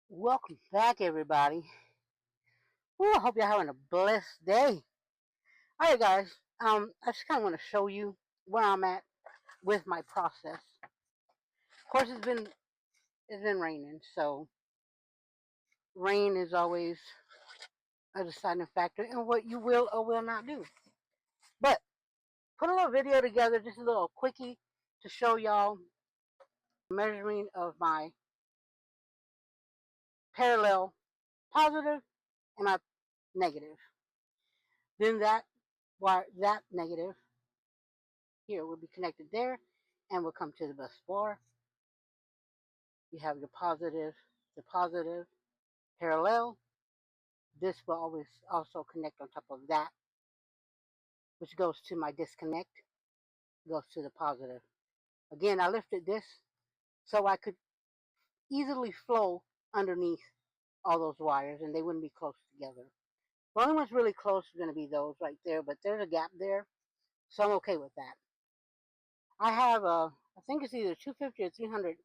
Welcome back, everybody. I hope you're having a blessed day. All right, guys. I just kind of want to show you where I'm at with my process. Of course, it's been raining, so rain is always a deciding factor in what you will or will not do. But put a little video together, just a little quickie to show y'all measuring of my parallel positive and my negative. Then that negative here will be connected there and will come to the bus bar. You have your the positive parallel. This will always also connect on top of that, which goes to my disconnect, goes to the positive. Again, I lifted this so I could easily flow underneath all those wires and they wouldn't be close together. The only ones really close are going to be those right there, but there's a gap there, so I'm okay with that. I have I think it's either 250 or 300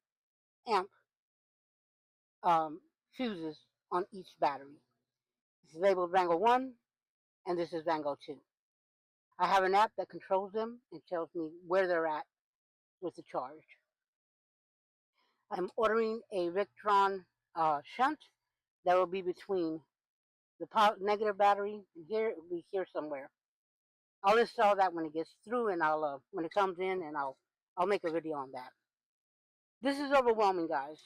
amp fuses on each battery. This is labeled Vango 1 and this is Vango 2. I have an app that controls them and tells me where they're at with the charge. I'm ordering a Victron shunt that will be between the negative battery and here. It will be here somewhere. I'll install that when it gets through, and I'll when it comes in, and I'll make a video on that. This is overwhelming, guys.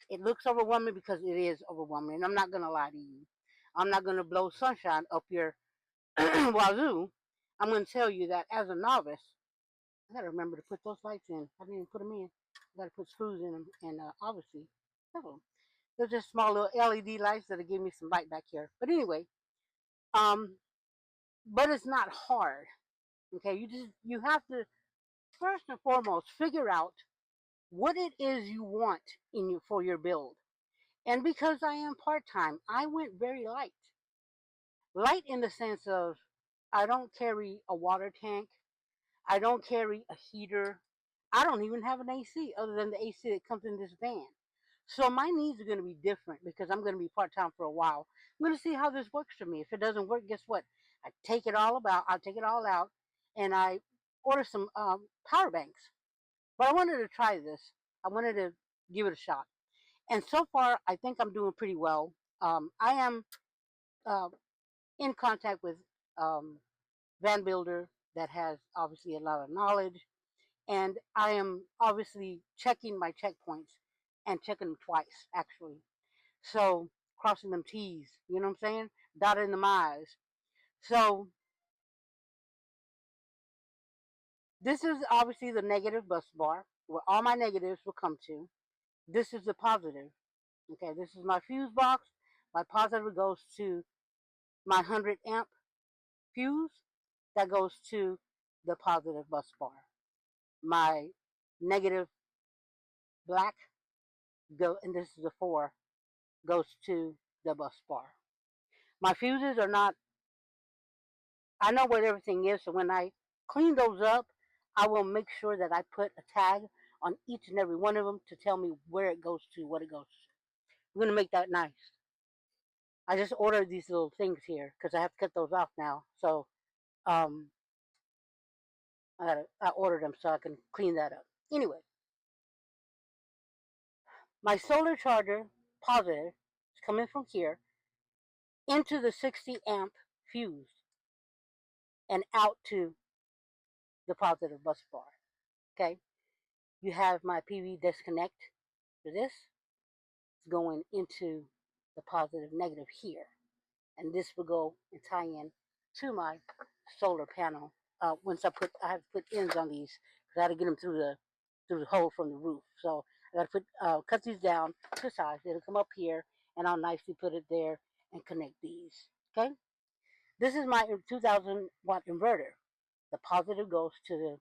It looks overwhelming because it is overwhelming, and I'm not gonna lie to you. I'm not gonna blow sunshine up your wazoo. I'm gonna tell you that as a novice, I gotta remember to put those lights in. I didn't even put them in. I gotta put screws in them, and obviously, oh, they're just small little LED lights that'll give me some light back here. But anyway, um, but it's not hard. Okay, you have to first and foremost figure out what it is you want for your build. And because I am part time, I went very light. Light in the sense of I don't carry a water tank. I don't carry a heater. I don't even have an AC other than the AC that comes in this van. So my needs are going to be different because I'm going to be part time for a while. I'm going to see how this works for me. If it doesn't work, guess what? I'll take it all out, and I order some power banks. But I wanted to try this. I wanted to give it a shot. And so far, I think I'm doing pretty well. I am uh, in contact with um, Van Builder that has obviously a lot of knowledge, and I am obviously checking my checkpoints and checking them twice actually. So crossing them T's, you know what I'm saying? Dotting them I's. So this is obviously the negative bus bar where all my negatives will come to. This is the positive. Okay, this is my fuse box. My positive goes to my 100 amp fuse that goes to the positive bus bar. My negative black and this is the 4, goes to the bus bar. My fuses are not, I know where everything is, so when I clean those up, I will make sure that I put a tag on each and every one of them to tell me where it goes to, what it goes to. I'm going to make that nice. I just ordered these little things here because I have to cut those off now. So um, I ordered them so I can clean that up. Anyway, my solar charger positive is coming from here into the 60 amp fuse and out to the positive bus bar. Okay, you have my PV disconnect for this. It's going into the positive negative here, and this will go and tie in to my solar panel. Once I have to put ends on these because I had to get them through the hole from the roof. So I got to cut these down to size. It'll come up here, and I'll nicely put it there and connect these. Okay, this is my 2,000 watt inverter. The positive goes to the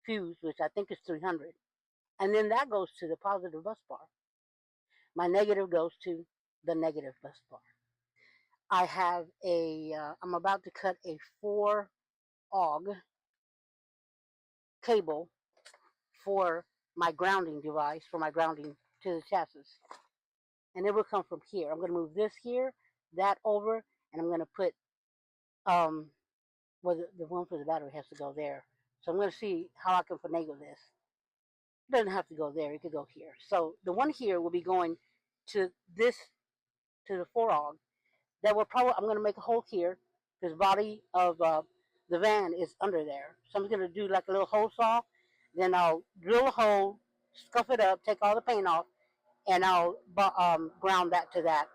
fuse, which I think is 300. And then that goes to the positive bus bar. My negative goes to the negative bus bar. I have I'm about to cut a 4-AUG cable for my grounding device, for my grounding to the chassis. And it will come from here. I'm going to move this here, that over, and I'm going to put, well, the one for the battery has to go there. So I'm going to see how I can finagle this. It doesn't have to go there. It could go here. So the one here will be going to this, to the 4-AUG. That will probably, I'm going to make a hole here because the body of the van is under there. So I'm going to do like a little hole saw. Then I'll drill a hole, scuff it up, take all the paint off, and I'll ground that to that.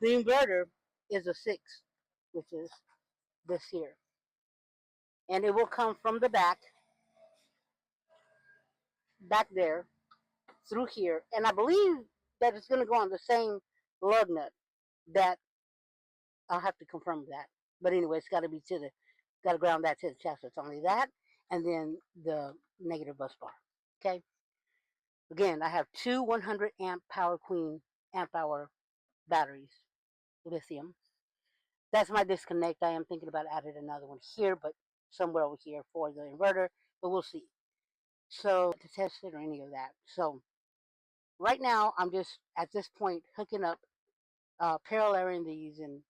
The inverter is a 6, which is this here. And it will come from the back there, through here. And I believe that it's going to go on the same lug nut that I'll have to confirm that. But anyway, it's got to be got to ground that to the chassis. It's only that, and then the negative bus bar. Okay. Again, I have two 100 amp Power Queen amp hour batteries, lithium. That's my disconnect. I am thinking about adding another one here, but somewhere over here for the inverter, but we'll see. So to test it or any of that. So right now, I'm just at this point hooking up, paralleling these, and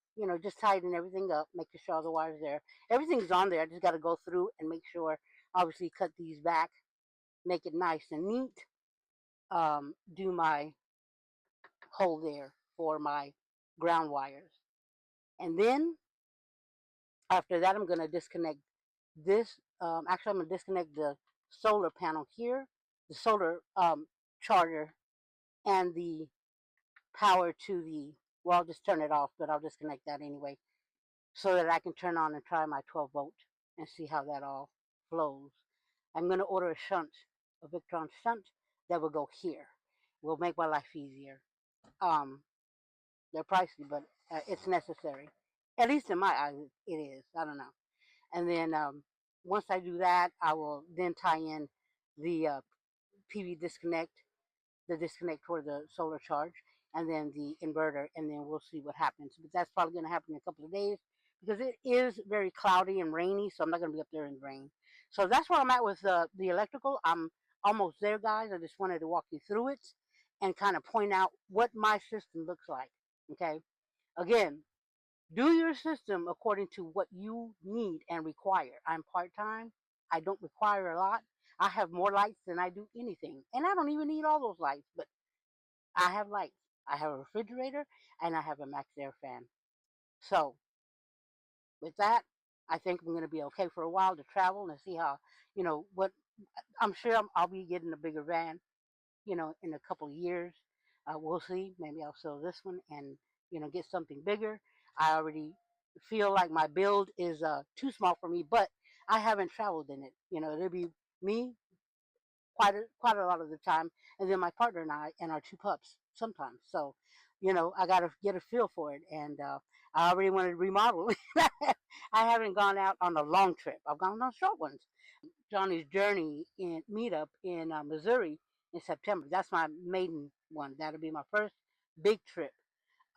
just tightening everything up, making sure all the wires there. Everything's on there. I just got to go through and make sure. Obviously, cut these back, make it nice and neat. Do my hole there for my ground wires, and then after that, I'm going to disconnect this. Actually, I'm going to disconnect the solar panel here, the solar charger, and the power to the, well, I'll just turn it off, but I'll disconnect that anyway, so that I can turn on and try my 12 volt and see how that all flows. I'm going to order a shunt, a Victron shunt that will go here. Will make my life easier. They're pricey, but it's necessary. At least in my eyes, it is. I don't know. And then once I do that, I will then tie in the PV disconnect, the disconnect for the solar charge, and then the inverter, and then we'll see what happens. But that's probably going to happen in a couple of days because it is very cloudy and rainy, so I'm not going to be up there in the rain. So that's where I'm at with the electrical. I'm almost there, guys. I just wanted to walk you through it and kind of point out what my system looks like. Okay. Again, do your system according to what you need and require. I'm part-time. I don't require a lot. I have more lights than I do anything. And I don't even need all those lights, but I have lights. I have a refrigerator and I have a Max Air fan. So with that, I think I'm going to be okay for a while to travel and see how, what I'm sure I'll be getting a bigger van, in a couple of years. We'll see. Maybe I'll sell this one and, get something bigger. I already feel like my build is too small for me, but I haven't traveled in it. It'll be me quite a lot of the time, and then my partner and I and our 2 pups sometimes. So, I got to get a feel for it, and I already wanted to remodel. I haven't gone out on a long trip. I've gone on short ones. Johnny's Journey in meetup in Missouri in September. That's my maiden one. That'll be my first big trip.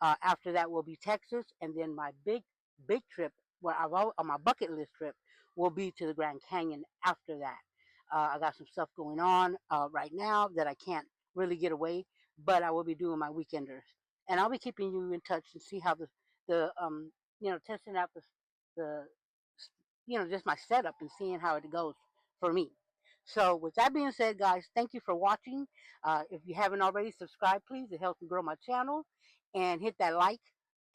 After that will be Texas, and then my big trip, where on my bucket list trip, will be to the Grand Canyon after that. I got some stuff going on right now that I can't really get away, but I will be doing my weekenders, and I'll be keeping you in touch and see how the testing out the just my setup and seeing how it goes for me. So with that being said, guys, thank you for watching. If you haven't already, subscribe, please. It helps me grow my channel. And hit that like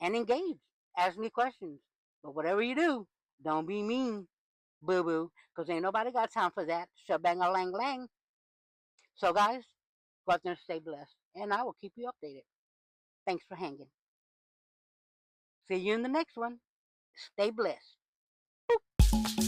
and engage. Ask me questions. But whatever you do, don't be mean, boo-boo, because ain't nobody got time for that. Shabang-a-lang-lang. So, guys, go out there and stay blessed. And I will keep you updated. Thanks for hanging. See you in the next one. Stay blessed. Boop.